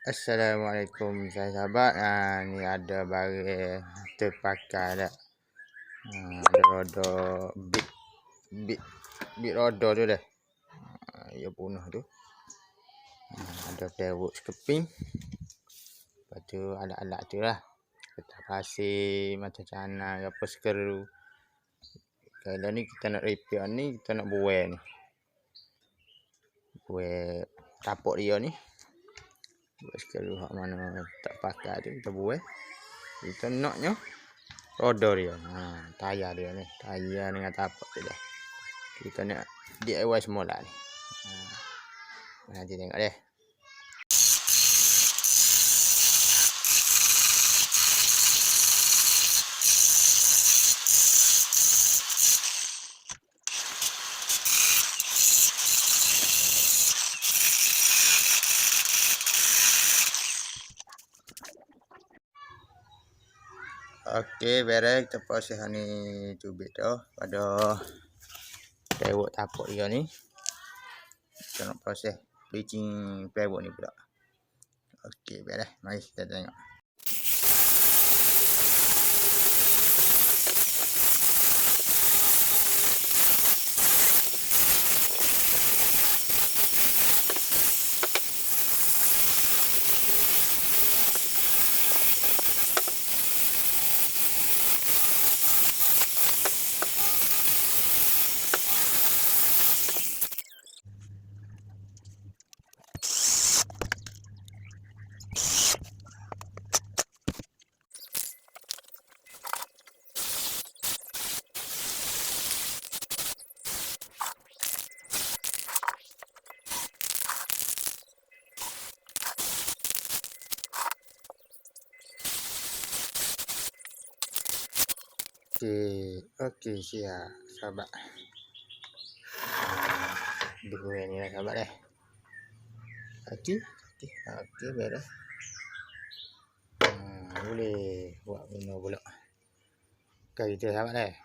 Assalamualaikum sahabat. Ni ada barang terpakai dah. Ada roda bit roda tu dah. Ia punah tu. Ada teruk sekeping. Lepas tu alat-alat tu lah. Kertas pasir, macam cana, apa skru. Kalau ni kita nak repair ni, kita nak buai ni. Buai tapak dia ni. Buat skru hak mana tak pakai tu kita buai. Kita naknya roda dia. Tayar dia ni. Tayar dengan tapak tu dah. Kita nak DIY semula ni. Nanti tengok deh. Okey, beres kita proses ni cubit tu pada pewok tapak dia ni. Kita nak proses bleaching pewok ni pula. Okey, beres. Mari kita tengok. Okey siap sahabat. Dua ni lah sahabat dah. Okey beres. Boleh buat guna pula. Okey itu sahabat dah.